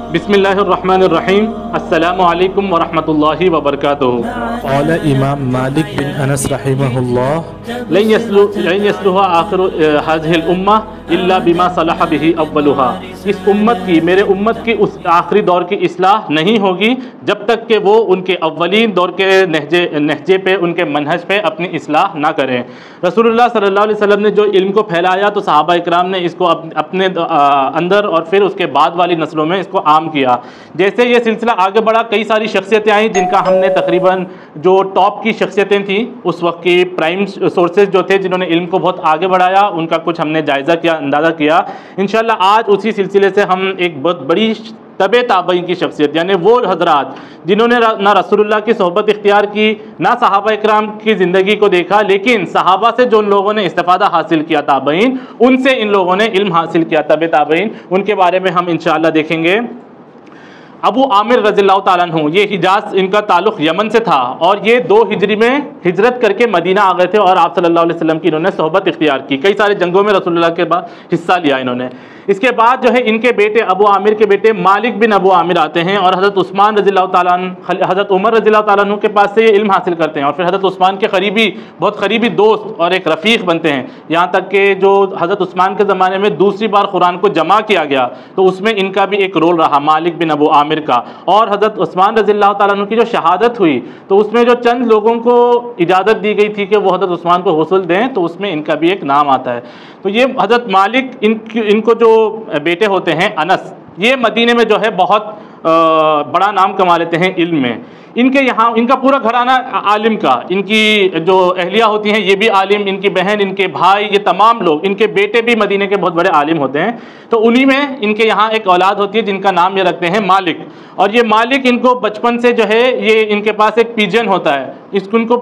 बिस्मिल्लाहिर्रहमानिर्रहीम। अस्सलामु अलैकुम वरहमतुल्लाहि वबरकातुहू। क़ाल इमाम मालिक बिन अनस रहिमहुल्लाह लन यसलुहा आखिरु हाज़िहिल उम्मा इल्ला बिमा सलह बिही अव्वलुहा। इस उम्मत की, मेरे उम्मत की उस आखिरी दौर की इस्लाह नहीं होगी जब तक कि वो उनके अव्वलीन दौर के नहजे पे, उनके मनहज पे अपनी इस्लाह ना करें। रसूलुल्लाह सल्लल्लाहु अलैहि वसल्लम ने जो इल्म को फैलाया तो सहाबा इकराम ने इसको अपने अंदर और फिर उसके बाद वाली नस्लों में इसको आम किया। जैसे ये सिलसिला आगे बढ़ा, कई सारी शख्सियतें आई जिनका हमने तकरीबन जो टॉप की शख्सियतें थी उस वक्त की प्राइम सोर्सेज जो थे जिन्होंने इल्म को बहुत आगे बढ़ाया, उनका कुछ हमने जायज़ा किया, अंदाज़ा किया। इंशाअल्लाह आज उसी सिलसिले से हम एक बहुत बड़ी तबे ताबईन की शख्सियत, यानी वो हजरात जिन्होंने ना रसूलुल्लाह की सोहबत इख्तियार की, ना सहाबा इकराम की ज़िंदगी को देखा, लेकिन सहाबा से जो उन लोगों ने इस्तिफ़ादा हासिल किया ताबईन, उनसे इन लोगों ने इल्म हासिल किया तबे ताबईन, उनके बारे में हम इंशाअल्लाह देखेंगे। अबू आमिर रज़ियल्लाहु ताला अन्हु, ये हिजाज, इनका ताल्लुक़ यमन से था और ये 2 हिजरी में हिजरत करके मदीना आ गए थे और आप सल्लल्लाहु अलैहि वसल्लम की इन्होंने सोहबत इख्तियार की। कई सारे जंगों में रसूलुल्लाह के बाद हिस्सा लिया इन्होंने। इसके बाद जो है इनके बेटे अबू आमिर के बेटे मालिक बिन अबू आमिर आते हैं और हज़रत उस्मान रज़ियल्लाहु ताला अन्हु, हज़रत उमर रज़ियल्लाहु ताला अन्हु के पास से ये इल्म हासिल करते हैं और फिर हज़रत उस्मान के करीबी, बहुत करीबी दोस्त और एक रफ़ीक बनते हैं। यहाँ तक कि जो हज़रत उस्मान के ज़माने में दूसरी बार कुरान को जमा किया गया तो उसमें इनका भी एक रोल रहा, मालिक बिन अबू आमिर का। और हज़रत उस्मान रज़ियल्लाहु ताला अन्हु की जो शहादत हुई तो उसमें जो चंद लोगों को इजाज़त दी गई थी कि वो हज़रत उस्मान को हुस्ल दें, तो उसमें इनका भी एक नाम आता है। तो ये हज़रत मालिक, इनको जो बेटे होते हैं अनस, ये मदीने में जो है बहुत बड़ा नाम कमा लेते हैं इल्म में। इनके यहाँ इनका पूरा घराना आलिम का, इनकी जो अहलिया होती हैं ये भी आलिम, इनकी बहन, इनके भाई, ये तमाम लोग, इनके बेटे भी मदीने के बहुत बड़े आलिम होते हैं। तो उन्हीं में इनके यहाँ एक औलाद होती है जिनका नाम ये रखते हैं मालिक। और ये मालिक, इनको बचपन से जो है ये इनके पास एक पिजन होता है, इनको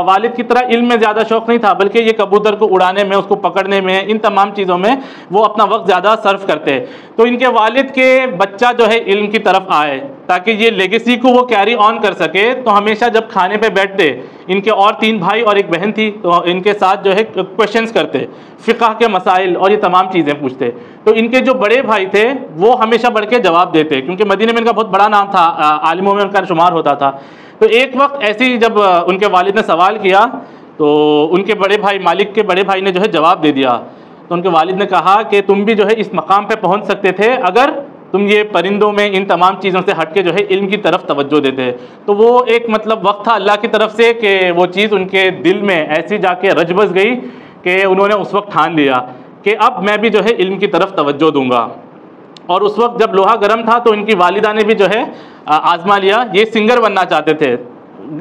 वालिद की तरह इल्म में ज़्यादा शौक़ नहीं था, बल्कि ये कबूतर को उड़ाने में, उसको पकड़ने में, इन तमाम चीज़ों में वो अपना वक्त ज़्यादा सर्व करते हैं। तो इनके वालिद के बच्चा जो है इल्म की तरफ आए ताकि ये लेगेसी को वो कैरी ऑन कर सके, तो हमेशा जब खाने पे बैठते, इनके और 3 भाई और एक बहन थी, तो इनके साथ जो है क्वेश्चंस करते, फ़िक़ह के मसाइल और ये तमाम चीज़ें पूछते। तो इनके जो बड़े भाई थे वो हमेशा बढ़ के जवाब देते, क्योंकि मदीने में इनका बहुत बड़ा नाम था, आलिमों में उनका शुमार होता था। तो एक वक्त ऐसे ही जब उनके वालिद ने सवाल किया तो उनके बड़े भाई, मालिक के बड़े भाई ने जो है जवाब दे दिया। तो उनके वालिद ने कहा कि तुम भी जो है इस मकाम पे पहुंच सकते थे अगर तुम ये परिंदों में, इन तमाम चीज़ों से हट के जो है इल्म की तरफ तवज्जो देते। तो वो एक मतलब वक्त था अल्लाह की तरफ से कि वो चीज़ उनके दिल में ऐसी जाके रच बस गई कि उन्होंने उस वक्त ठान लिया कि अब मैं भी जो है इल्म की तरफ तवज्जो दूँगा। और उस वक्त जब लोहा गर्म था तो इनकी वालिदा ने भी जो है आजमा लिया। ये सिंगर बनना चाहते थे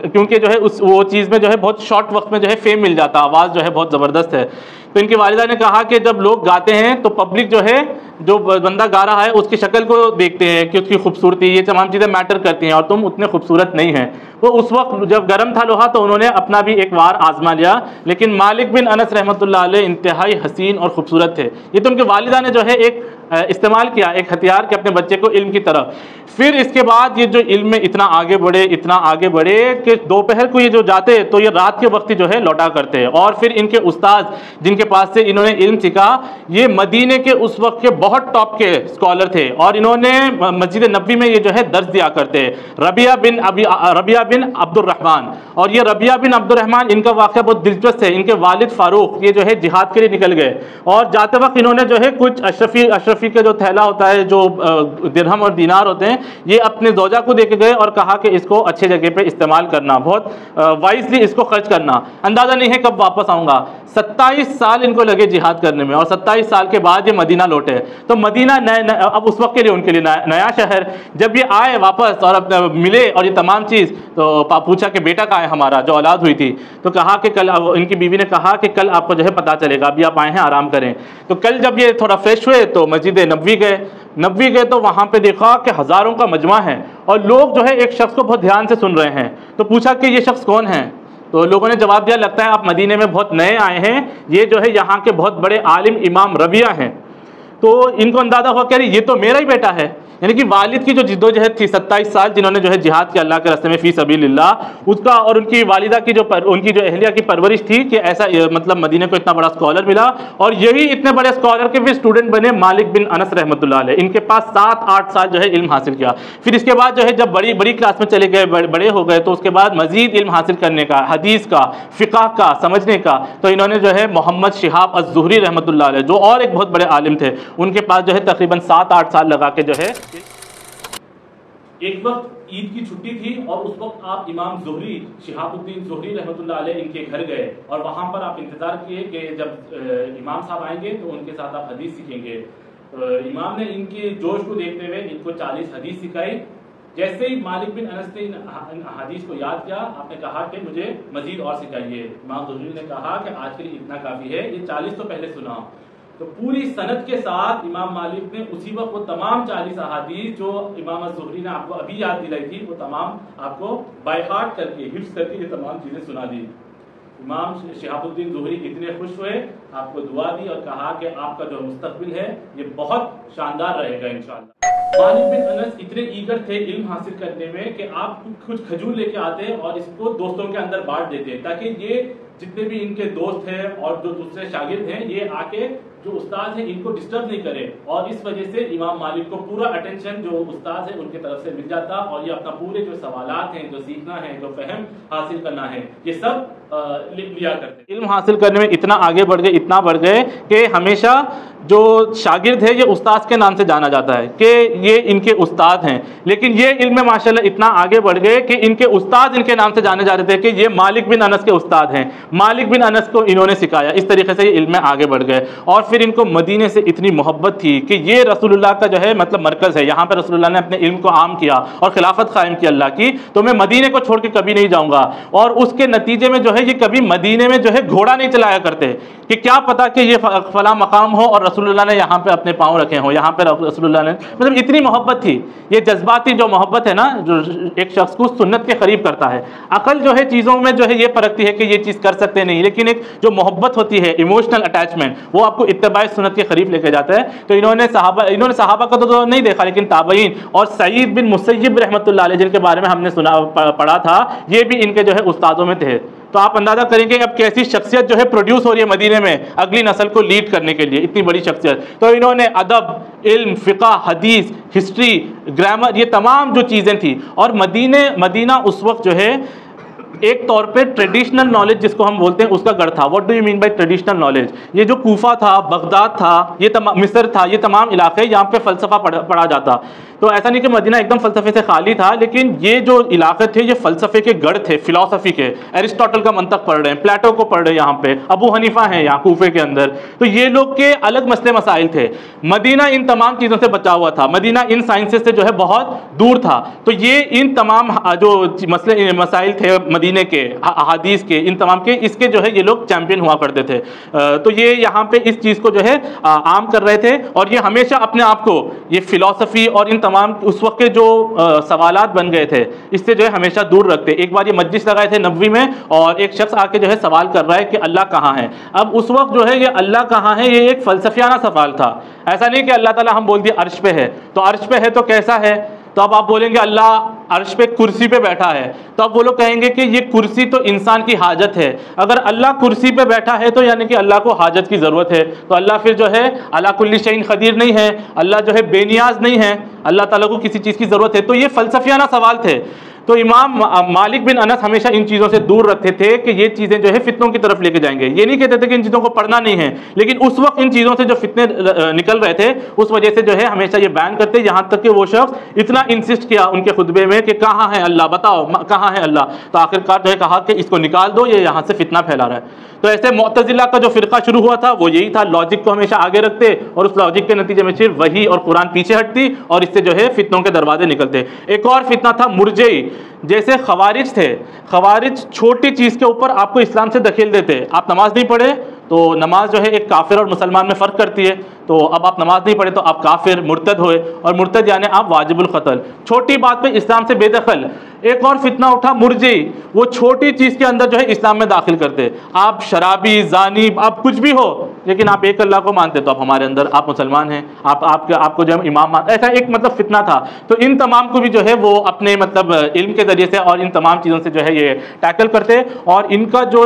क्योंकि जो है वो चीज़ में जो है बहुत शॉर्ट वक्त में जो है फेम मिल जाता, आवाज़ जो है बहुत ज़बरदस्त है। तो इनकी वालिदा ने कहा कि जब लोग गाते हैं तो पब्लिक जो है, जो बंदा गा रहा है उसकी शक्ल को देखते हैं कि उसकी खूबसूरती, ये तमाम चीज़ें मैटर करती हैं और तुम उतने खूबसूरत नहीं हैं। तो उस वक्त जब गर्म था लोहा तो उन्होंने अपना भी एक वार आजमा लिया, लेकिन मालिक बिन अनस रहमतुल्लाह अलैह इंतहाई हसीन और खूबसूरत थे। ये तो उनकी वालिदा ने जो है एक इस्तेमाल किया, एक हथियार के अपने बच्चे को इल्म की तरफ। फिर इसके बाद ये जो इल्म में इतना आगे बढ़े, इतना आगे बढ़े कि दोपहर को ये जो जाते तो ये रात के वक्त जो है लौटा करते। और फिर इनके उस्ताद जिनके पास से इन्होंने इल्म सीखा, ये मदीने के उस वक्त के बहुत टॉप के स्कॉलर थे और इन्होंने मस्जिद नबी में ये जो है दर्स दिया करते। रबिया बिन अब्दुर्रहमान, और ये रबिया बिन अब्दुर्रहमान, इनका वाक़या बहुत दिलचस्प है। इनके वालिद फ़ारूक ये जो है जिहाद के लिए निकल गए और जाते वक्त इन्होंने जो है कुछ अशरफी का जो थैला होता है, जो दिरहम और दीनार होते हैं, ये अपने ज़ौजा को दे के गए और कहा कि इसको अच्छे जगह पे इस्तेमाल करना, बहुत वाइजली इसको खर्च करना, अंदाज़ा नहीं है कब वापस आऊँगा। 27 साल इनको लगे जिहाद करने में और 27 साल के बाद ये मदीना लौटे। तो मदीना अब उस वक्त के लिए उनके लिए नया शहर। जब ये आए वापस और अब मिले और ये तमाम चीज़, तो पूछा कि बेटा कहाँ है हमारा, जो औलाद हुई थी। तो कहा कि कल, इनकी बीवी ने कहा कि कल आपको जो है पता चलेगा, अभी आप आए हैं आराम करें। तो कल जब ये थोड़ा फ्रेश हुए तो मस्जिद नबवी गए तो वहाँ पे देखा कि हज़ारों का मजमा है और लोग जो है एक शख्स को बहुत ध्यान से सुन रहे हैं। तो पूछा कि ये शख्स कौन है? तो लोगों ने जवाब दिया, लगता है आप मदीने में बहुत नए आए हैं, ये जो है यहाँ के बहुत बड़े आलिम इमाम रबिया हैं। तो इनको अंदाज़ा हुआ कि अरे ये तो मेरा ही बेटा है, यानी कि वालिद की जो जिद्दोजहद थी 27 साल जिन्होंने जो है जिहाद किया अल्लाह के रास्ते में फ़ी सबीलिल्लाह, उसका और उनकी वालिदा की उनकी जो अहलिया की परवरिश थी कि ऐसा मतलब मदीने को इतना बड़ा स्कॉलर मिला, और यही इतने बड़े स्कॉलर के फिर स्टूडेंट बने मालिक बिन अनस रहमतुल्लाह अलैह। इनके पास 7-8 साल जो है इल्म हासिल किया। फिर इसके बाद जो है जब बड़ी क्लास में चले गए, बड़े हो गए, तो उसके बाद मजीद इल्म हासिल करने का, हदीस का, फ़िक़ह का, समझने का, तो इन्होंने जो है मोहम्मद शिहाब अज़्ज़ुहरी रहमतुल्लाह अलैह, जो और एक बहुत बड़े आलिम थे, उनके पास जो है तकरीबन 7-8 साल लगा के जो है। एक वक्त ईद की छुट्टी थी और उस वक्त आप इमाम ज़ुहरी शिहाबुद्दीन ज़ुहरी रहमतुल्लाह अलैह इनके घर गए और वहाँ पर आप इंतज़ार किए कि जब इमाम साहब आएंगे तो उनके साथ आप हदीस सीखेंगे। इमाम ने इनके जोश को देखते हुए इनको 40 हदीस सिखाई। जैसे ही मालिक बिन अनस ने इन हदीस को याद किया, आपने कहा कि मुझे मजीद और सिखाइए। इमाम ज़ुहरी ने कहा कि आज के लिए इतना काफ़ी है, ये 40 तो पहले सुनाओ। तो पूरी सनद के साथ इमाम मालिक ने उसी वक्त वो तमाम 40 अहादीस जो इमाम ज़ुहरी ने आपको अभी याद दिलाई थी, वो तमाम आपको बाय हार्ट करके, हिफ्ज़ करके ये तमाम चीज़ें सुना दी। इमाम शिहाबुद्दीन ज़ुहरी इतने खुश हुए, आपको दुआ दी और कहा कि आपका जो मुस्तकबिल है ये बहुत शानदार रहेगा इंशाअल्लाह। मालिक बिन अनस इतने ईगर थे इल्म हासिल करने में कि आप कुछ खजूर लेके आते और इसको दोस्तों के अंदर बांट देते ताकि ये जितने भी इनके दोस्त हैं और जो दूसरे शागिर्द हैं ये आके जो उस्ताद हैं इनको डिस्टर्ब नहीं करे, और इस वजह से इमाम मालिक को पूरा अटेंशन जो उस्ताद है उनके तरफ से मिल जाता और ये अपना पूरे जो सवालात हैं, जो सीखना है, जो फहम हासिल करना है, ये सब लिया करते। इल्म हासिल करने में इतना आगे बढ़ गए कि हमेशा जो शागिर्द है ये उस्ताद के नाम से जाना जाता है कि ये इनके उस्ताद हैं। लेकिन ये इल्म में माशाल्लाह इतना आगे बढ़ गए कि इनके उस्ताद इनके नाम से जाने जाते थे कि ये मालिक बिन अनस के उस्ताद हैं, मालिक बिन अनस को इन्होंने सिखाया। इस तरीके से ये इल्म में आगे बढ़ गए और फिर इनको मदीने से इतनी मोहब्बत थी कि ये रसूलुल्लाह का जो है मतलब मरकज़ है, यहाँ पर रसूलुल्लाह ने अपने इल्म को आम किया और खिलाफत कायम की अल्लाह की, तो मैं मदीने को छोड़ के कभी नहीं जाऊँगा। और उसके नतीजे में जो है ये कभी मदीने में जो है घोड़ा नहीं चलाया करते कि क्या पता कि ये फला मकाम हो और रसूलुल्लाह ने यहाँ पे अपने पाँव रखे हों, यहाँ पे रसूलुल्लाह ने, मतलब इतनी मोहब्बत थी। ये जज्बाती जो मोहब्बत है ना, जो एक शख्स को सुन्नत के करीब करता है। अकल जो है चीज़ों में जो है ये परखती है कि ये चीज़ कर सकते नहीं, लेकिन एक जो मोहब्बत होती है, इमोशनल अटैचमेंट, वो आपको इत्तबा सुन्नत के करीब लेके जाता है। तो इन्होंने सहाबा का तो नहीं देखा, लेकिन ताबईन और सईद बिन मुसय्यब रहमतुल्लाह अलैह जिनके बारे में हमने पढ़ा था, ये भी इनके जो है उस्तादों में थे। तो आप अंदाजा करेंगे अब कैसी शख्सियत जो है प्रोड्यूस हो रही है मदीने में अगली नस्ल को लीड करने के लिए, इतनी बड़ी शख्सियत। तो इन्होंने अदब, इल्म, फ़िक़ह, हदीस, हिस्ट्री, ग्रामर, ये तमाम जो चीज़ें थी। और मदीना उस वक्त जो है एक तौर पे ट्रेडिशनल नॉलेज जिसको हम बोलते हैं उसका गढ़ था। What do you mean by traditional knowledge? ये जो कूफा था, बगदाद था, ये मिस्र था, ये तमाम इलाके यहाँ पे फ़लसफ़ा पढ़ा जाता। तो ऐसा नहीं कि मदीना एकदम फ़लसफ़े से खाली था, लेकिन ये जो इलाके थे ये फ़लसफ़े के गढ़ थे, फ़िलासफ़ी के। एरिस्टोटल का मंतक पढ़ रहे हैं, प्लेटो को पढ़ रहे हैं, यहाँ पे अबू हनीफा हैं यहाँ कूफे के अंदर। तो ये लोग के अलग मसले मसाइल थे। मदीना इन तमाम चीज़ों से बचा हुआ था, मदीना इन साइंसेस से जो है बहुत दूर था। तो ये इन तमाम जो मसले मसाइल थे मदीने के, अहादीस के, इन तमाम के, इसके जो है ये लोग चैंपियन हुआ करते थे। तो ये यहाँ पे इस चीज़ को जो है आम कर रहे थे और ये हमेशा अपने आप को ये फ़िलासफ़ी और इन तमाम उस वक्त के जो सवालात बन गए थे इससे जो है हमेशा दूर रखते। एक बार ये मजलिस लगाए थे नबवी में और एक शख्स आके जो है सवाल कर रहा है कि अल्लाह कहाँ है। अब उस वक्त जो है ये अल्लाह कहाँ है ये एक फ़लसफ़ियाना सवाल था। ऐसा नहीं कि अल्लाह ताला हम बोल दिए अर्श पे है, तो अर्श पे है तो कैसा है? तो अब आप बोलेंगे अल्लाह अर्श पे कुर्सी पे बैठा है, तो अब वो लोग कहेंगे कि ये कुर्सी तो इंसान की हाजत है। अगर अल्लाह कुर्सी पे बैठा है तो यानी कि अल्लाह को हाजत की ज़रूरत है, तो अल्लाह फिर जो है अला कुल्ली शैइन क़दीर नहीं है, अल्लाह जो है बेनियाज नहीं है, अल्लाह ताला को किसी चीज़ की ज़रूरत है। तो ये फ़लसफ़ियाना सवाल थे। तो इमाम मालिक बिन अनस हमेशा इन चीज़ों से दूर रखते थे कि ये चीज़ें जो है फितनों की तरफ लेके जाएंगे। ये नहीं कहते थे कि इन चीज़ों को पढ़ना नहीं है, लेकिन उस वक्त इन चीज़ों से जो फितने निकल रहे थे उस वजह से जो है हमेशा ये बैन करते। यहाँ तक कि वो शख्स इतना इंसिस्ट किया उनके खुतबे में कि कहाँ है अल्लाह, बताओ कहाँ है अल्लाह। तो आखिरकार जो है कहा कि इसको निकाल दो, ये यहाँ से फितना फैला रहा है। तो ऐसे मुअतज़िला का जो फ़िरका शुरू हुआ था वो यही था, लॉजिक को हमेशा आगे रखते और उस लॉजिक के नतीजे में सिर्फ वही और कुरान पीछे हटती और इससे जो है फितनों के दरवाजे निकलते। एक और फितना था मुरजई, जैसे खवारिज थे। खवारिज छोटी चीज़ के ऊपर आपको इस्लाम से धकेल देते। आप नमाज नहीं पढ़े तो नमाज जो है एक काफिर और मुसलमान में फ़र्क करती है। तो अब आप नमाज नहीं पढ़े तो आप काफिर मुर्तद हुए, और मुर्तद यानी आप वाजिबुल क़त्ल, छोटी बात पे इस्लाम से बेदखल। एक और फितना उठा मुर्जी, वो छोटी चीज़ के अंदर जो है इस्लाम में दाखिल करते। आप शराबी, जानी, आप कुछ भी हो, लेकिन आप एक अल्लाह को मानते तो आप हमारे अंदर, आप मुसलमान हैं, आपको जो है इमाम मान, ऐसा एक मतलब फितना था। तो इन तमाम को भी जो है वो अपने मतलब इल्म के ज़रिए से और इन तमाम चीज़ों से जो है ये टैकल करते। और इनका जो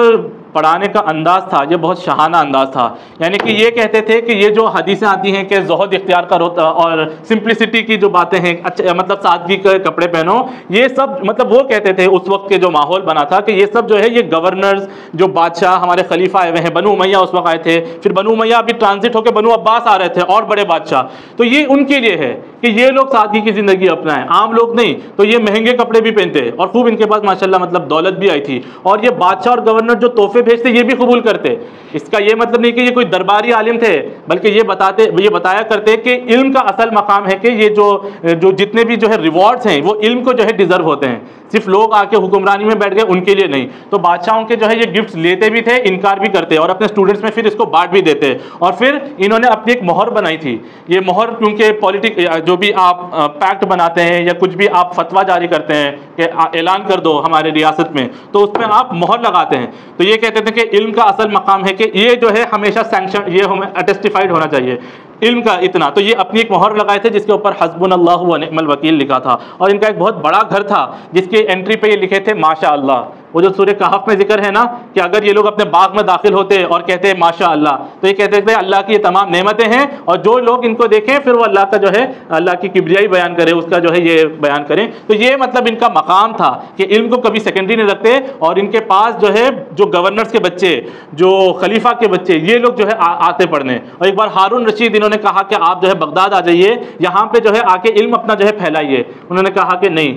पढ़ाने का अंदाज़ था ये बहुत शाहाना अंदाज़ था। यानी कि ये कहते थे कि ये जो हदीसें आती हैं कि ज़ुहद इख्तियार करो और सिंप्लिसिटी की जो बातें हैं, अच्छा मतलब सादगी के कपड़े पहनो, ये सब मतलब वो कहते थे उस वक्त के जो माहौल बना था कि ये सब जो है ये गवर्नर्स, जो बादशाह हमारे खलीफा आए हुए हैं, बनु उमैया उस वक्त आए थे, फिर बनु उमैया अभी ट्रांजिट होकर बनु अब्बास आ रहे थे और बड़े बादशाह, तो ये उनके लिए है कि ये लोग सादगी की ज़िंदगी अपनाएं, आम लोग नहीं। तो ये महंगे कपड़े भी पहनते और खूब इनके पास माशाल्लाह मतलब दौलत भी आई थी, और ये बादशाह और गवर्नर जो तोहफे भेजते ये भी कबूल करते। इसका ये मतलब नहीं कि ये कोई दरबारी आलिम थे, बल्कि ये बताया करते कि इल्म का असल मकाम है कि ये जो जितने भी जो है रिवॉर्ड्स हैं वो इल्म को जो है डिजर्व होते हैं, सिर्फ लोग आके हुक्मरानी में बैठ गए उनके लिए नहीं। तो बादशाहों के जो है ये गिफ्ट्स लेते भी थे, इनकार भी करते और अपने स्टूडेंट्स में फिर इसको बांट भी देते। और फिर इन्होंने अपनी एक मोहर बनाई थी। ये मोहर क्योंकि पॉलिटिक जो भी आप पैक्ट बनाते हैं या कुछ भी आप फतवा जारी करते हैं कि ऐलान कर दो हमारे रियासत में, तो उस पर आप मोहर लगाते हैं। तो ये कहते थे कि इल्म का असल मकाम है कि ये जो है हमेशा सैंक्शन, ये हमें अटेस्टिफाइड होना चाहिए इल्म का इतना। तो ये अपनी एक मोहर लगाए थे जिसके ऊपर हस्बुनल्लाहु व निअमल वकील लिखा था, और इनका एक बहुत बड़ा घर था जिसके एंट्री पे ये लिखे थे माशा अल्लाह। वो जो सूरह कहफ में जिक्र है ना कि अगर ये लोग अपने बाग में दाखिल होते और कहते हैं माशा अल्लाह, तो ये कहते थे अल्लाह की ये तमाम नेमतें हैं, और जो लोग इनको देखें फिर वो अल्लाह का जो है अल्लाह की किबरियाई बयान करें, उसका जो है ये बयान करें। तो ये मतलब इनका मकाम था कि इल्म को कभी सेकेंडरी नहीं रखते, और इनके पास जो है जो गवर्नर्स के बच्चे, जो खलीफा के बच्चे, ये लोग जो है आते पढ़ने। और एक बार हारून रशीद इन्होंने कहा कि आप जो है बगदाद आ जाइए, यहाँ पे जो है आके इल्म अपना जो है फैलाइए। उन्होंने कहा कि नहीं,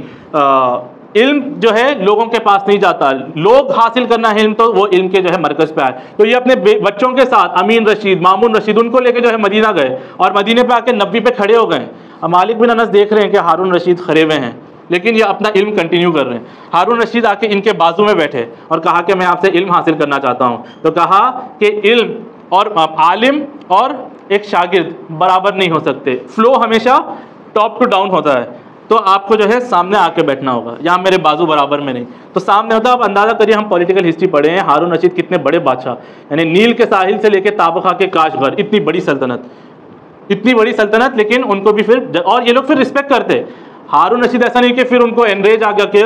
इल्म जो है लोगों के पास नहीं जाता, लोग हासिल करना है इल्म तो वो इल्म के जो है मरकज़ पे आए। तो ये अपने बच्चों के साथ अमीन रशीद, मामून रशीद, उनको लेके जो है मदीना गए, और मदीने पे आके नबी पे खड़े हो गए। अब मालिक बिन अनस देख रहे हैं कि हारून रशीद खड़े हुए हैं, लेकिन ये अपना इल्म कंटिन्यू कर रहे हैं। हारून रशीद आके इनके बाजू में बैठे और कहा कि मैं आपसे इल्म हासिल करना चाहता हूँ। तो कहा कि इल्म और आलिम और एक शागिर्द बराबर नहीं हो सकते, फ्लो हमेशा टॉप टू डाउन होता है। तो आपको जो है सामने आके बैठना होगा, यहाँ मेरे बाजू बराबर में नहीं। तो सामने होता है, आप अंदाज़ा करिए, हम पॉलिटिकल हिस्ट्री पढ़े हैं, हारून रशीद कितने बड़े बादशाह, यानी नील के साहिल से लेके ताबखा के काशगर, इतनी बड़ी सल्तनत, लेकिन उनको भी फिर, और ये लोग फिर रिस्पेक्ट करते। हारून रशीद ऐसा नहीं कि फिर उनको एनरेज आ गया कि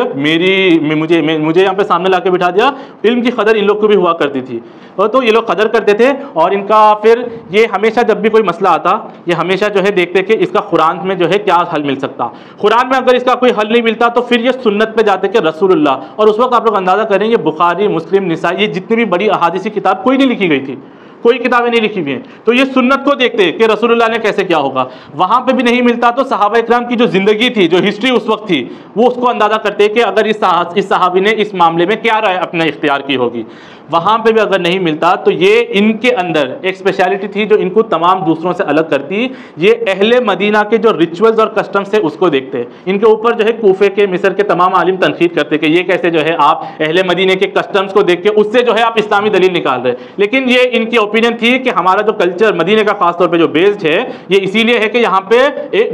मुझे यहाँ पे सामने लाके बिठा दिया। इल्म की कदर इन लोग को भी हुआ करती थी, और तो ये लोग कदर करते थे। और इनका फिर ये हमेशा जब भी कोई मसला आता, ये हमेशा जो है देखते कि इसका कुरान में जो है क्या हल मिल सकता। कुरान में अगर इसका कोई हल नहीं मिलता तो फिर ये सुन्नत पे जाते कि रसूलुल्लाह। और उस वक्त आप लोग अंदाज़ा करेंगे बुखारी, मुस्लिम, निसाई, ये जितनी भी बड़ी अहादीसी किताब कोई नहीं लिखी गई थी, कोई किताबें नहीं लिखी हुई हैं। तो ये सुन्नत को देखते कि रसूलुल्लाह ने कैसे क्या होगा। वहाँ पे भी नहीं मिलता तो सहाबा इकराम की जो ज़िंदगी थी, जो हिस्ट्री उस वक्त थी, वो उसको अंदाज़ा करते कि अगर इस सहाबी ने इस मामले में क्या राय अपने इख्तियार की होगी। वहाँ पे भी अगर नहीं मिलता तो ये इनके अंदर एक स्पेशलिटी थी जो इनको तमाम दूसरों से अलग करती। ये अहले मदीना के जो रिचुअल्स और कस्टम्स है उसको देखते। इनके ऊपर जो है कूफे के, मिस्र के तमाम आलिम तनकीद करते कि ये कैसे जो है आप अहले मदीने के कस्टम्स को देख के उससे जो है आप इस्लामी दलील निकाल रहे। लेकिन ये इनकी ओपिनियन थी कि हमारा जो कल्चर मदीने का खासतौर पर जो बेस्ड है, ये इसीलिए है कि यहाँ पे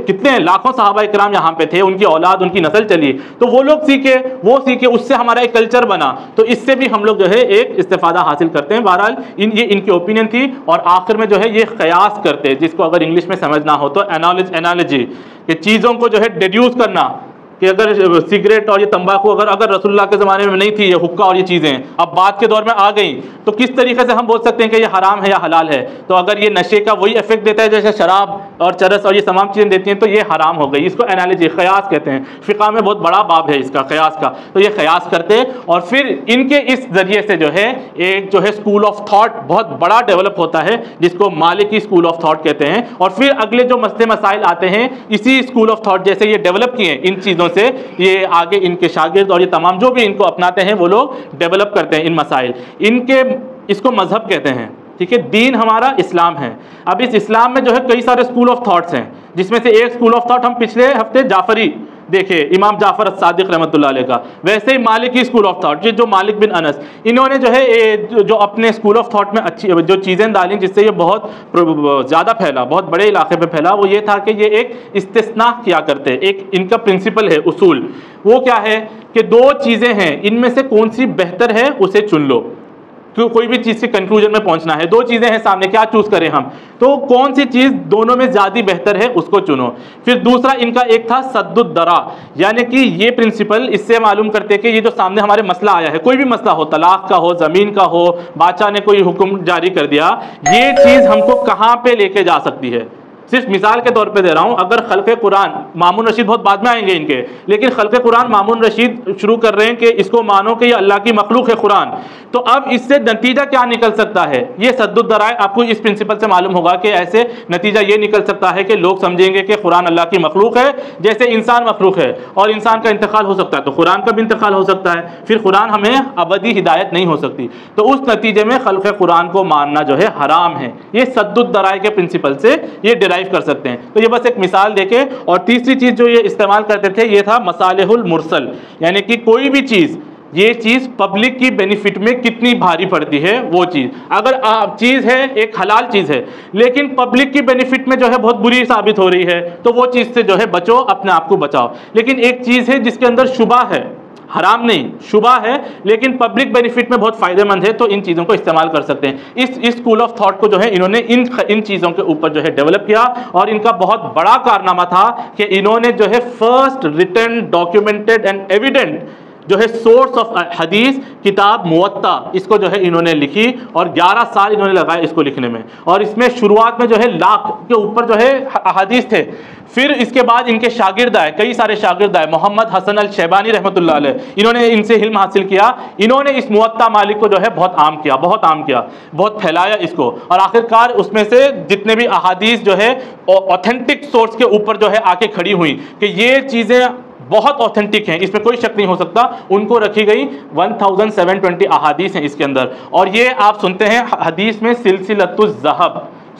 कितने लाखों सहाबा इकराम यहाँ पे थे, उनकी औलाद, उनकी नस्ल चली, तो वो लोग सीखे, वो सीखे, उससे हमारा एक कल्चर बना। तो इससे भी हम लोग जो है एक इस्तेफादा हासिल करते हैं। बहरहाल ये इनकी ओपिनियन थी। और आखिर में जो है ये कयास करते हैं, जिसको अगर इंग्लिश में समझना हो तो एनालॉजी, कि चीज़ों को जो है डिड्यूस करना, कि अगर सिगरेट और ये तंबाकू अगर रसूलुल्लाह के ज़माने में नहीं थी, ये हुक्का और ये चीज़ें अब बाद के दौर में आ गई, तो किस तरीके से हम बोल सकते हैं कि ये हराम है या हलाल है। तो अगर ये नशे का वही इफेक्ट देता है जैसे शराब और चरस और ये तमाम चीज़ें देती हैं, तो ये हराम हो गई। इसको एनालॉजी, क़यास कहते हैं। फ़िक़्ह में बहुत बड़ा बाब है इसका, क़यास का। तो ये क़यास करते, और फिर इनके इस ज़रिए से जो है एक जो है स्कूल ऑफ थाट बहुत बड़ा डेवलप होता है, जिसको मालिकी स्कूल ऑफ थाट कहते हैं। और फिर अगले जो मसले मसाइल आते हैं, इसी स्कूल ऑफ थाट जैसे ये डेवलप किए इन चीज़ों से, ये आगे इनके शागिर्द और ये तमाम जो भी इनको अपनाते हैं वो लोग डेवलप करते हैं इन मसाइल। इनके इसको मजहब कहते हैं, ठीक है। दीन हमारा इस्लाम है। अब इस इस्लाम में जो है कई सारे स्कूल ऑफ थॉट्स हैं, जिसमें से एक स्कूल ऑफ थॉट हम पिछले हफ्ते देखिए इमाम जाफर सादिक रहमतुल्लाह अलैह का, वैसे ही मालिकी स्कूल ऑफ थॉट, जो मालिक बिन अनस, इन्होंने जो है जो अपने स्कूल ऑफ थॉट में अच्छी जो चीज़ें डाली जिससे ये बहुत ज़्यादा फैला, बहुत बड़े इलाके पे फैला, वो ये था कि ये एक इस्तिस्ना किया करते, एक इनका प्रिंसिपल है, उसूल। वो क्या है कि दो चीज़ें हैं, इनमें से कौन सी बेहतर है उसे चुन लो। क्यों कोई भी चीज़ के कंक्लूजन में पहुंचना है, दो चीज़ें हैं सामने, क्या चूज करें हम, तो कौन सी चीज़ दोनों में ज़्यादा बेहतर है उसको चुनो। फिर दूसरा इनका एक था सद्दुद्दरा, यानी कि ये प्रिंसिपल इससे मालूम करते कि ये जो सामने हमारे मसला आया है, कोई भी मसला हो, तलाक का हो, ज़मीन का हो, बादशाह ने कोई हुक्म जारी कर दिया, ये चीज़ हमको कहाँ पे लेके जा सकती है। सिर्फ मिसाल के तौर पे दे रहा हूँ, अगर खल्क़े कुरान, मामून रशीद बहुत बाद में आएंगे इनके, लेकिन खल्क़े कुरान मामून रशीद शुरू कर रहे हैं कि इसको मानो कि ये अल्लाह की मखलूक है कुरान, तो अब इससे नतीजा क्या निकल सकता है, ये सद्दुद्दराए आपको इस प्रिंसिपल से मालूम होगा कि ऐसे नतीजा ये निकल सकता है कि लोग समझेंगे कि कुरान अल्लाह की मखलूक है, जैसे इंसान मखलूक है और इंसान का इंतकाल हो सकता है तो कुरान का भी इंतकाल हो सकता है, फिर कुरान हमें अबदी हिदायत नहीं हो सकती, तो उस नतीजे में खल्क़े कुरान को मानना जो है हराम है। ये सद्दुद्दराए के प्रिंसिपल से ये डिराइव कर सकते हैं। तो ये बस एक मिसाल देके, और तीसरी चीज जो ये इस्तेमाल करते थे ये था मसालिहुल मुरसल, यानी कि कोई भी चीज, ये चीज पब्लिक की बेनिफिट में कितनी भारी पड़ती है वो चीज। अगर चीज है एक हलाल चीज है लेकिन पब्लिक की बेनिफिट में जो है बहुत बुरी साबित हो रही है, तो वो चीज से जो है बचो, अपने आप को बचाओ। लेकिन एक चीज है जिसके अंदर शुबा है, हराम नहीं शुबा है, लेकिन पब्लिक बेनिफिट में बहुत फायदेमंद है, तो इन चीज़ों को इस्तेमाल कर सकते हैं। इस स्कूल ऑफ थॉट को जो है इन्होंने इन चीज़ों के ऊपर जो है डेवलप किया, और इनका बहुत बड़ा कारनामा था कि इन्होंने जो है first written documented and evident जो है सोर्स ऑफ हदीस किताब मुवत्ता, इसको जो है इन्होंने लिखी, और 11 साल इन्होंने लगाए इसको लिखने में। और इसमें शुरुआत में जो है लाख के ऊपर जो है हदीस थे। फिर इसके बाद इनके शागिर्द आए, कई सारे शागिर्द आए, मोहम्मद हसन अल शैबानी रहमतुल्लाह अलैह, इन्होंने इनसे इल्म हासिल किया। इन्होंने इस मुवत्ता मालिक को जो है बहुत आम किया, बहुत फैलाया इसको, और आखिरकार उसमें से जितने भी अहादीस जो है ऑथेंटिक सोर्स के ऊपर जो है आके खड़ी हुई कि ये चीज़ें बहुत ऑथेंटिक हैं, इसमें कोई शक नहीं हो सकता, उनको रखी गई 1720 अहादीस हैं इसके अंदर। और ये आप सुनते हैं हदीस में सिलसिलतुज़ ज़हब,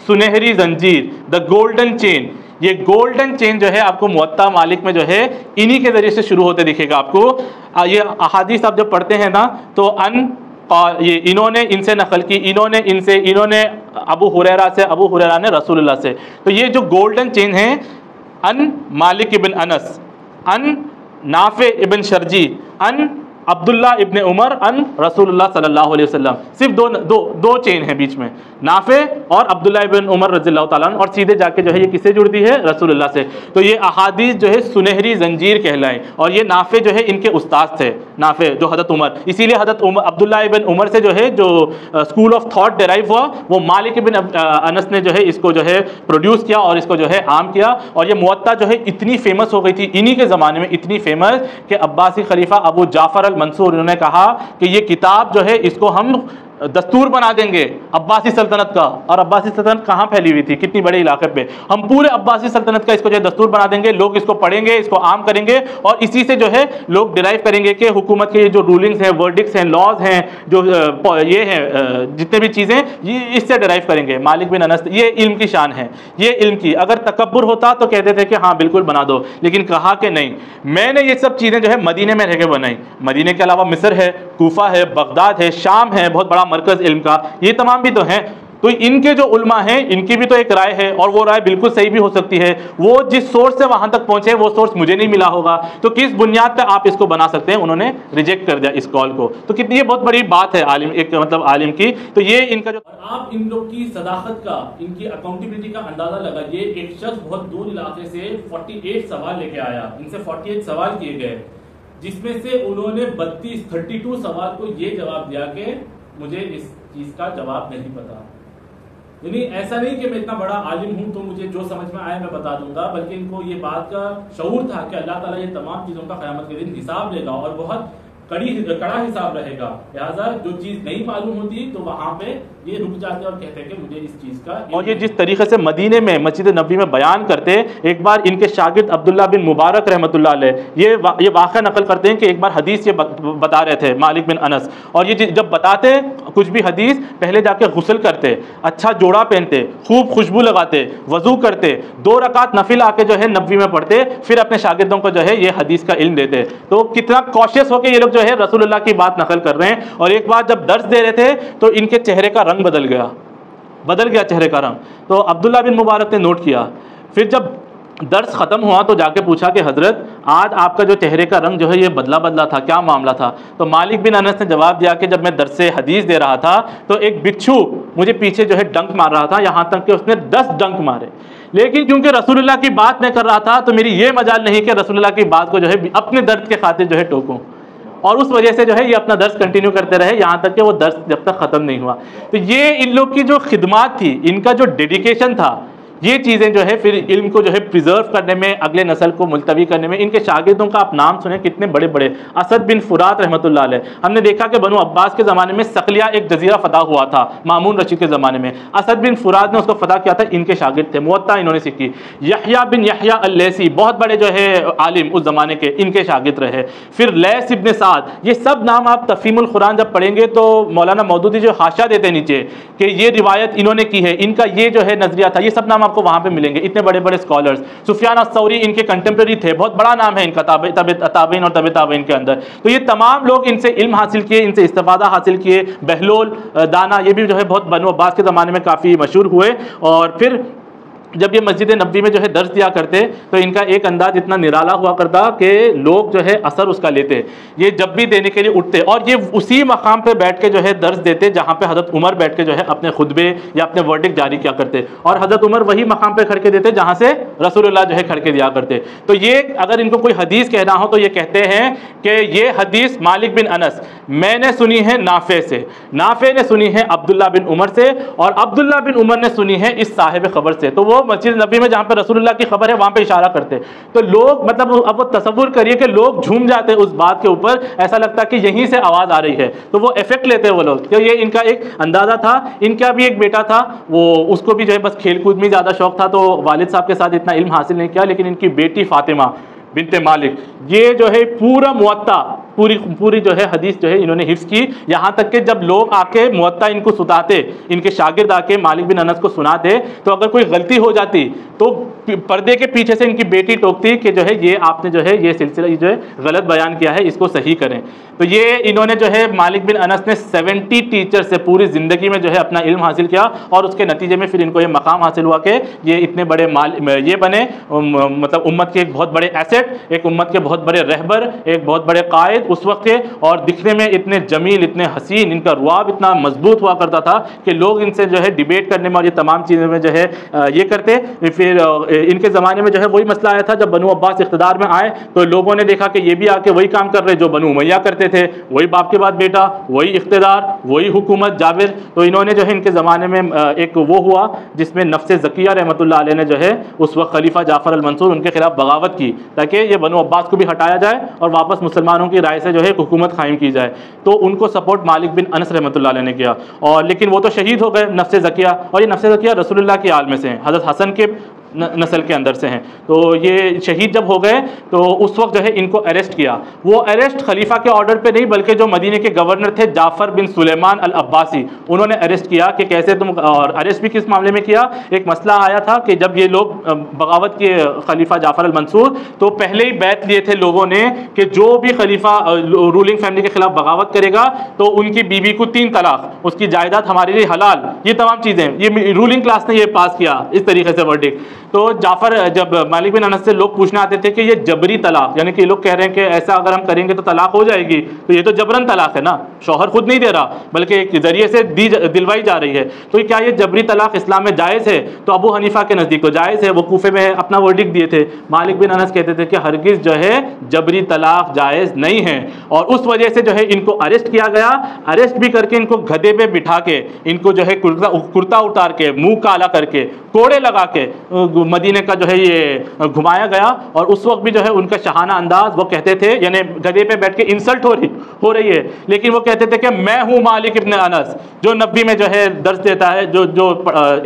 सुनहरी जंजीर, द गोल्डन चेन, ये गोल्डन चेन जो है आपको मुवत्ता मालिक में जो है इन्हीं के जरिए से शुरू होते दिखेगा आपको। ये अहादीस आप जब पढ़ते हैं ना तो ये इन्होंने इनसे नकल की, इन्होंने अबू हुरैरा से, अबू हुरैरा ने रसूलुल्लाह से, तो ये जो गोल्डन चेन है, अन मालिक इब्न अनस, अन नाफे इब्न शर्जी, अन अब्दुल्ला इब्न उमर, अन रसूलुल्लाह सल्लल्लाहु अलैहि वसल्लम। सिर्फ दो चेन है बीच में, नाफे और अब्दुल्ला इब्न उमर रज़ियल्लाहु ताला अन्हु, और सीधे जाके जो है ये किससे जुड़ती है, रसूलुल्लाह से। तो ये अहादीस जो है सुनहरी जंजीर कहलाएं, और ये नाफे जो है इनके उस्ताद थे, नाफे जो हज़रत उमर, इसीलिए हज़रत अब्दुल्ला इब्न उमर से जो है जो स्कूल ऑफ थॉट डेराइव हुआ, वो मालिक इब्न अनस ने जो है इसको जो है प्रोड्यूस किया और इसको जो है आम किया। और ये मुवत्ता जो है इतनी फेमस हो गई थी इन्हीं के ज़माने में, इतनी फेमस कि अब्बासी खलीफा अबू जाफ़र मंसूर उन्होंने कहा कि ये किताब जो है इसको हम दस्तूर बना देंगे अब्बासी सल्तनत का। और अब्बासी सल्तनत कहाँ फैली हुई थी, कितनी बड़े इलाके पे, हम पूरे अब्बासी सल्तनत का इसको जो है दस्तूर बना देंगे, लोग इसको पढ़ेंगे, इसको आम करेंगे, और इसी से जो है लोग डिराइव करेंगे कि हुकूमत के जो रूलिंग्स हैं, वर्डिक्स हैं, लॉज हैं, जो ये हैं जितने भी चीज़ें, ये इससे डिराइव करेंगे। मालिक बिन अनस, ये इल्म की शान है, ये इल्म की, अगर तकब्बुर होता तो कहते थे कि हाँ बिल्कुल बना दो, लेकिन कहा कि नहीं, मैंने ये सब चीज़ें जो है मदीने में रह के बनाई। मदीने के अलावा मिस्र है, कूफा है, बगदाद है, शाम है, बहुत बड़ा मरकज़ इल्म का, ये तमाम भी तो हैं। तो इनके जो उलमा हैं इनकी भी तो एक राय है, और वो राय बिल्कुल सही भी हो सकती है। वो जिस सोर्स से वहां तक पहुंचे वो सोर्स मुझे नहीं मिला होगा, तो किस बुनियाद पे आप इसको बना सकते हैं। उन्होंने रिजेक्ट कर दिया इस कॉल को, तो कितनी ये बहुत बड़ी बात है आलिम, एक मतलब आलिम की। तो ये इनका जो, आप इन लोग की सदाकत का, इनकी अकाउंटेबिलिटी का अंदाजा लगाइए। एक शख्स बहुत दूर इलाके से 48 सवाल लेके आया, इनसे 48 सवाल किए गए, जिसमें से उन्होंने 32 सवाल को ये जवाब दिया कि मुझे इस चीज का जवाब नहीं पता। यानी ऐसा नहीं कि मैं इतना बड़ा आलिम हूं तो मुझे जो समझ में आए मैं बता दूंगा, बल्कि इनको ये बात का शऊर था कि अल्लाह ताला ये तमाम चीजों का क़यामत के दिन हिसाब लेगा, और बहुत कड़ा हिसाब रहेगा। लिहाजा जो चीज नहीं मालूम होती तो वहां पे ये रुक जाते हैं और कहते हैं कि मुझे इस चीज़ का। और ये जिस तरीके से मदीने में मस्जिद नबी में बयान करते, एक बार इनके शागिर्द अब्दुल्ला बिन मुबारक रहमतुल्लाह अलैह ये वाक़या नकल करते हैं कि एक बार हदीस ये बता रहे थे मालिक बिन अनस, और ये जब बताते कुछ भी हदीस, पहले जाके गुस्ल करते, अच्छा जोड़ा पहनते, खूब खुशबू लगाते, वज़ू करते, 2 रकात नफिल आके जो है नबी में पढ़ते, फिर अपने शागिर्दों को जो है ये हदीस का इल्म देते। तो कितना कॉशियस होकर ये लोग जो है रसूलुल्लाह की बात नकल कर रहे हैं। और एक बार जब दर्स दे रहे थे तो इनके चेहरे का रंग बदल गया चेहरे का रंग। तो अब्दुल्ला बिन मुबारक ने नोट किया, फिर जब दर्स ख़त्म हुआ तो जाके पूछा कि हज़रत आज आपका जो चेहरे का रंग जो है ये बदला था, क्या मामला था? तो मालिक बिन अनस ने जवाब दिया कि जब मैं दर्स हदीस दे रहा था तो एक बिच्छू मुझे पीछे जो है डंक मार रहा था, यहाँ तक कि उसने 10 डंक मारे, लेकिन क्योंकि रसूलुल्लाह की बात मैं कर रहा था तो मेरी ये मजाल नहीं कि रसूलुल्लाह की बात को जो है अपने दर्द के खातिर जो है टोकूं, और उस वजह से जो है ये अपना दर्स कंटिन्यू करते रहे यहाँ तक कि वो दर्स जब तक ख़त्म नहीं हुआ। तो ये इन लोग की जो खिदमात थी, इनका जो डेडिकेशन था, ये चीज़ें जो है फिर इल्म को जो है प्रिजर्व करने में, अगले नस्ल को मुलतवी करने में, इनके शागिर्दों का आप नाम सुने कितने बड़े बड़े। असद बिन फुरात रहमतुल्लाह अलैह, हमने देखा कि बनु अब्बास के ज़माने में सकलिया एक जजीरा फतह हुआ था मामून रशीद के ज़माने में, असद बिन फुरात ने उसको फतह किया था, इनके शागिर्द थे, मुवत्ता इन्होंने सीखी। यहया बिन यहया अल-लैसी बहुत बड़े जो है आलिम उस ज़माने के, इनके शागिर्द रहे। फिर लैस इब्न साद, ये सब नाम आप तफ़हीमुल कुरान जब पढ़ेंगे तो मौलाना मौदूदी जो हाशा देते नीचे कि ये रिवायत इन्होंने की है, इनका ये जो है नजरिया था, ये सब नाम आपको वहाँ पे मिलेंगे। इतने बड़े बड़े स्कॉलर्स, सुफियान अस-सौरी इनके कंटेम्प्रेरी थे, बहुत बड़ा नाम है इनका ताबईन और तबे ताबईन के अंदर। तो ये तमाम लोग इनसे इल्म हासिल किए, इनसे इस्तिफादा हासिल किए। बहलोल दाना ये भी जो है बहुत बनु अब्बास के ज़माने में काफ़ी मशहूर हुए। और फिर जब ये मस्जिद नबी में जो है दर्स दिया करते तो इनका एक अंदाज इतना निराला हुआ करता कि लोग जो है असर उसका लेते, ये जब भी देने के लिए उठते और ये उसी मकाम पे बैठ के जो है दर्स देते जहाँ पे हज़रत उमर बैठ के जो है अपने खुतबे या अपने वर्डिक जारी किया करते, और हज़रत उमर वही मकाम पे खड़ के देते जहाँ से रसूलुल्लाह जो है खड़ के दिया करते। तो ये अगर इनको कोई हदीस कहना हो तो ये कहते हैं कि ये हदीस मालिक बिन अनस मैंने सुनी है नाफे से, नाफे ने सुनी है अब्दुल्ला बिन उमर से, और अब्दुल्ला बिन उमर ने सुनी है इस साहिब खबर से। तो वो मस्जिद नबी में जहाँ पे रसूलुल्लाह की खबर है वहाँ पे इशारा करते, तो लोग मतलब अब वो तसव्वुर करिए कि लोग झूम जाते उस बात के ऊपर, ऐसा लगता कि यहीं से आवाज़ आ रही है, तो वो इफेक्ट लेते वो लोग। तो ये इनका एक अंदाज़ा था। इनका भी एक बेटा था, वो उसको भी जो है बस खेल कूद में ज़्यादा शौक था, तो वालिद साहब के साथ इतना इल्म हासिल नहीं किया, लेकिन इनकी बेटी फातिमा बिनते मालिक ये जो है पूरा मुवत्ता पूरी जो है हदीस जो है इन्होंने हिफ्ज़ की, यहाँ तक कि जब लोग आके मुवत्ता इनको सुनाते, इनके शागिर्द आके मालिक बिन अनस को सुनाते, तो अगर कोई गलती हो जाती तो पर्दे के पीछे से इनकी बेटी टोकती कि जो है ये आपने जो है ये सिलसिला जो है गलत बयान किया है, इसको सही करें। तो ये इन्होंने जो है मालिक बिन अनस ने 70 टीचर से पूरी ज़िंदगी में जो है अपना इल्म हासिल किया, और उसके नतीजे में फिर इनको ये मकाम हासिल हुआ कि ये इतने बड़े ये बने, मतलब उम्मत के एक बहुत बड़े एसेट, एक उम्मत के बहुत बड़े रहबर, एक बहुत बड़े कायद उस वक्त के, और दिखने में इतने जमील, इतने हसीन, इनका रुआब इतना मजबूत हुआ करता था कि लोग इनसे जो है डिबेट करने में और ये तमाम चीज़ों में जो है ये करते। फिर इनके ज़माने में जो है वही मसला आया था, जब बनु अब्बास इख्तिदार में आए तो लोगों ने देखा कि ये भी आके वही काम कर रहे जो बनु उमैया करते थे, वही बाप के बाद बेटा, वही इख्तिदार, वही हुकूमत जाबिर। तो इन्होंने जो है इनके ज़माने में एक वो हुआ जिसमें नफ्स ज़किया रहमतुल्लाह अलैह ने जो है उस वक्त खलीफा जाफ़र अल मंसूर उनके खिलाफ बगावत की, ताकि ये बनु अब्बास को भी हटाया जाए और वापस मुसलमानों की राय से जो है हुकूमत कायम की जाए। तो उनको सपोर्ट मालिक बिन अनस रहमतुल्लाह अलैह ने किया, और लेकिन वो तो शहीद हो गए नफ्स ज़किया, और ये नफ्स ज़किया रसूलुल्लाह के आल में से हैं, हज़रत हसन के नस्ल के अंदर से हैं। तो ये शहीद जब हो गए तो उस वक्त जो है इनको अरेस्ट किया। वो अरेस्ट खलीफा के ऑर्डर पे नहीं, बल्कि जो मदीने के गवर्नर थे जाफ़र बिन सुलेमान अल अब्बासी, उन्होंने अरेस्ट किया कि कैसे तुम, और अरेस्ट भी किस मामले में किया, एक मसला आया था कि जब ये लोग बगावत किए खलीफा जाफ़र अल मंसूर, तो पहले ही बैत लिए थे लोगों ने कि जो भी खलीफा रूलिंग फैमिली के खिलाफ बगावत करेगा तो उनकी बीवी को 3 तलाक, उसकी जायदाद हमारे लिए हलाल, ये तमाम चीज़ें ये रूलिंग क्लास ने ये पास किया इस तरीके से वर्डिक्ट। तो जाफ़र जब मालिक बिन अनस से लोग पूछने आते थे कि ये जबरी तलाक, यानी कि लोग कह रहे हैं कि ऐसा अगर हम करेंगे तो तलाक हो जाएगी, तो ये तो जबरन तलाक है ना, शौहर खुद नहीं दे रहा बल्कि एक जरिए से दिलवाई जा रही है, तो क्या ये जबरी तलाक इस्लाम में जायज़ है? तो अबू हनीफा के नज़दीक तो जायज़ है, वो कूफे में अपना वर्डिक्ट दिए थे। मालिक बिन अनस कहते थे कि हरगिज़ जो है जबरी तलाक जायज़ नहीं है, और उस वजह से जो है इनको अरेस्ट किया गया। अरेस्ट भी करके इनको गधे पे बिठा के, इनको जो है कुर्ता उतार के, मुँह काला करके, कोड़े लगा के मदीने का जो है ये घुमाया गया, और उस वक्त भी जो है उनका शाहाना अंदाज, वो कहते थे, यानी गधे पे बैठ के इंसल्ट हो रही है, लेकिन वो कहते थे कि मैं हूँ मालिक इब्न अनस, जो नब्बी में जो है दर्ज देता है, जो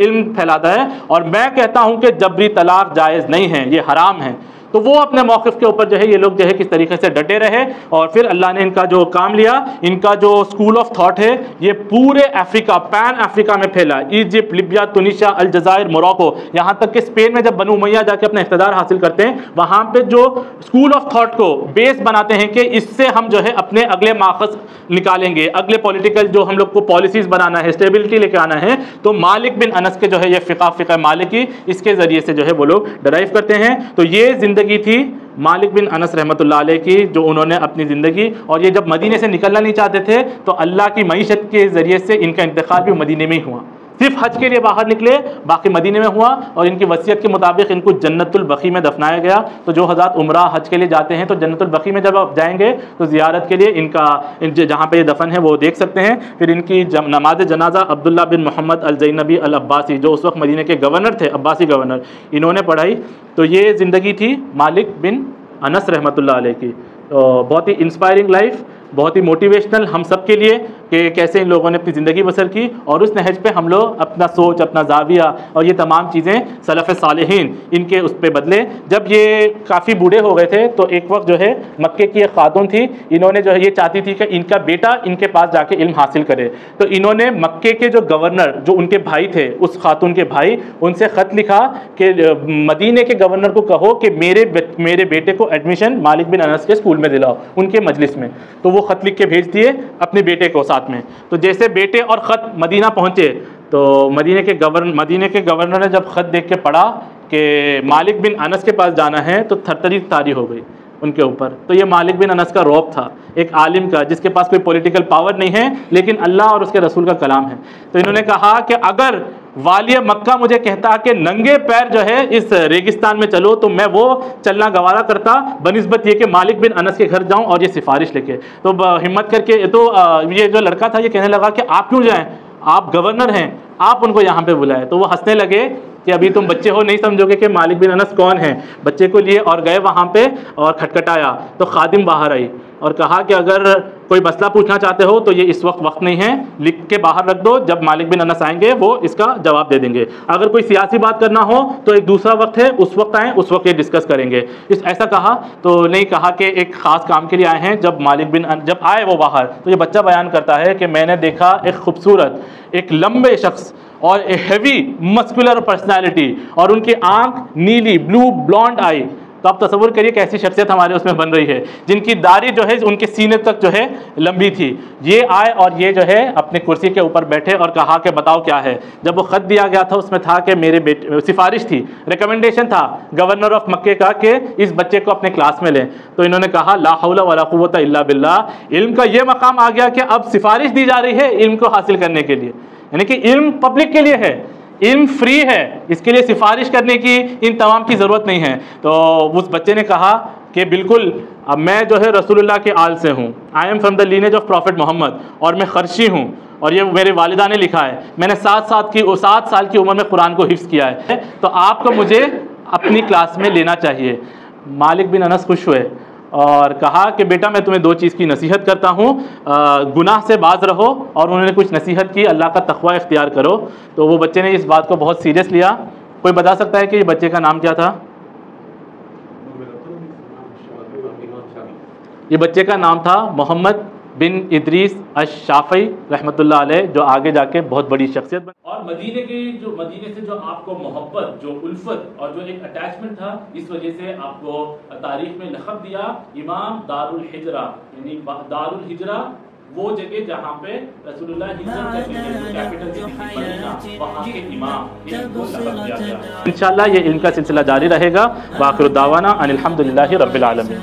इल्म फैलाता है, और मैं कहता हूँ कि जबरी तलाक जायज़ नहीं है, ये हराम है। तो वो अपने मौक़िफ़ के ऊपर जो है ये लोग जो है किस तरीके से डटे रहे, और फिर अल्लाह ने इनका जो काम लिया, इनका जो स्कूल ऑफ थॉट है ये पूरे अफ्रीका, पैन अफ्रीका में फैला। इजिप्ट, लिबिया, तुनिशिया, अलजायर, मोरक्को, यहाँ तक कि स्पेन में जब बनु उमैया जाके अपना इक़्तिदार हासिल करते हैं, वहाँ पे जो स्कूल ऑफ थॉट को बेस बनाते हैं कि इससे हम जो है अपने अगले माखज़ निकालेंगे, अगले पॉलिटिकल जो हम लोग को पॉलिसीज़ बनाना है, स्टेबिलिटी लेके आना है, तो मालिक बिन अनस के जो है ये फ़िक़ा मालिकी, इसके ज़रिए से जो है वो लोग डराइव करते हैं। तो ये ज़िंदगी थी मालिक बिन अनस रहमतुल्लाह अलैह की, जो उन्होंने अपनी ज़िंदगी, और ये जब मदीने से निकलना नहीं चाहते थे तो अल्लाह की मईशत के ज़रिए से इनका इंतकाल भी मदीने में ही हुआ। सिर्फ हज के लिए बाहर निकले, बाकी मदीने में हुआ, और इनकी वसीयत के मुताबिक इनको जन्नतुल बकी में दफनाया गया। तो जो हज़रात उम्रा हज के लिए जाते हैं तो जन्नतुल बकी में जब आप जाएंगे तो ज़ियारत के लिए इनका जहाँ पे ये दफन है वो देख सकते हैं। फिर इनकी नमाज जनाजा अब्दुल्ला बिन मोहम्मद अल ज़ैनबी अल अब्बासी, जो उस वक्त मदीने के गवर्नर थे, अब्बासी गवर्नर, इन्होंने पढ़ाई। तो ये ज़िंदगी थी मालिक बिन अनस रहमतुल्लाह अलैह की। बहुत ही इंस्पायरिंग लाइफ, बहुत ही मोटिवेशनल हम सब के लिए कि कैसे इन लोगों ने अपनी ज़िंदगी बसर की, और उस नहज पे हम लोग अपना सोच, अपना जाविया और ये तमाम चीज़ें सलफ़ सालिहीन इनके उस पर बदले। जब ये काफ़ी बूढ़े हो गए थे तो एक वक्त जो है मक्के की एक खातून थी, इन्होंने जो है ये चाहती थी कि इनका बेटा इनके पास जाके इल्म हासिल करे। तो इन्होंने मक्के के जो गवर्नर, जो उनके भाई थे, उस खातून के भाई, उनसे ख़त लिखा कि मदीने के गवर्नर को कहो कि मेरे बेटे को एडमिशन मालिक बिन अनस के स्कूल में दिलाओ, उनके मजलिस में। तो वो ख़त लिख के भेज दिए अपने बेटे को साथ में। तो जैसे बेटे और ख़त मदीना पहुँचे तो मदीने के गवर्नर ने जब ख़त देख के पढ़ा कि मालिक बिन अनस के पास जाना है तो थरथरी तारी हो गई उनके ऊपर। तो ये मालिक बिन अनस का रौब था, एक आलिम का, जिसके पास कोई पॉलिटिकल पावर नहीं है लेकिन अल्लाह और उसके रसूल का कलाम है। तो इन्होंने कहा कि अगर वाली मक्का मुझे कहता कि नंगे पैर जो है इस रेगिस्तान में चलो तो मैं वो चलना गवारा करता बनिस्बत ये कि मालिक बिन अनस के घर जाऊं और ये सिफारिश लेके। तो हिम्मत करके तो ये जो लड़का था ये कहने लगा कि आप क्यों जाएं, आप गवर्नर हैं, आप उनको यहाँ पे बुलाएं। तो वो हंसने लगे कि अभी तुम बच्चे हो, नहीं समझोगे कि मालिक बिन अनस कौन है। बच्चे को लिए और गए वहाँ पे और खटखटाया तो खादिम बाहर आई और कहा कि अगर कोई मसला पूछना चाहते हो तो ये इस वक्त नहीं है, लिख के बाहर रख दो, जब मालिक बिन अनस आएंगे वो इसका जवाब दे देंगे। अगर कोई सियासी बात करना हो तो एक दूसरा वक्त है, उस वक्त आएँ, उस वक्त ये डिस्कस करेंगे। ऐसा कहा तो नहीं कहा कि एक ख़ास काम के लिए आए हैं। जब मालिक बिन जब आए वो बाहर तो ये बच्चा बयान करता है कि मैंने देखा एक खूबसूरत, एक लंबे शख्स और ए हैवी मस्कुलर पर्सनालिटी, और उनकी आंख नीली, ब्लू ब्लॉन्ड आई। तो आप तसव्वुर करिए कैसी शख्सियत हमारे उसमें बन रही है, जिनकी दाढ़ी जो है उनके सीने तक जो है लंबी थी। ये आए और ये जो है अपने कुर्सी के ऊपर बैठे और कहा कि बताओ क्या है। जब वो ख़त दिया गया था उसमें था कि मेरे बेटे, सिफारिश थी, रिकमेंडेशन था गवर्नर ऑफ मक्के का कि इस बच्चे को अपने क्लास में लें। तो इन्होंने कहा ला हौला वला कुव्वता इल्ला बिल्लाह। इल्म का ये मकाम आ गया कि अब सिफारिश दी जा रही है इल्म को हासिल करने के लिए, यानी कि इल्म पब्लिक के लिए है, इल्म फ्री है, इसके लिए सिफारिश करने की इन तमाम की ज़रूरत नहीं है। तो उस बच्चे ने कहा कि बिल्कुल, अब मैं जो है रसूलुल्लाह के आल से हूँ, I am from the lineage of prophet Muhammad, और मैं खर्शी हूँ, और ये मेरे वालिदा ने लिखा है। मैंने 7 साल की उम्र में कुरान को हिफ्ज़ किया है, तो आपको मुझे अपनी क्लास में लेना चाहिए। मालिक बिन अनस खुश हुए और कहा कि बेटा मैं तुम्हें 2 चीज़ की नसीहत करता हूँ, गुनाह से बाज रहो, और उन्होंने कुछ नसीहत की, अल्लाह का तक़वा इख्तियार करो। तो वो बच्चे ने इस बात को बहुत सीरियस लिया। कोई बता सकता है कि ये बच्चे का नाम क्या था? ये बच्चे का नाम था मोहम्मद बिन इदरीस अश-शाफ़ई रहमतुल्लाह अलैह, जो आगे जाके बहुत बड़ी शख्सियत बनी। और मदीने से जो आपको मोहब्बत, जो उल्फत और जो एक अटैचमेंट था, इस वजह से आपको तारीख में लक़ब दिया इमाम दारुल हिजरा, यानी दारुल हिजरा वो जगह जहाँ पे रसूलुल्लाह हिजरत करते हैं, कैपिटल सिटी मदीना, वहाँ के इमाम, इनको लक़ब दिया गया। इंशाअल्लाह ये इनका सिलसिला जारी रहेगा। वाखिरु दावाना अनिल हम्दुलिल्लाहि रब्बिल आलमीन।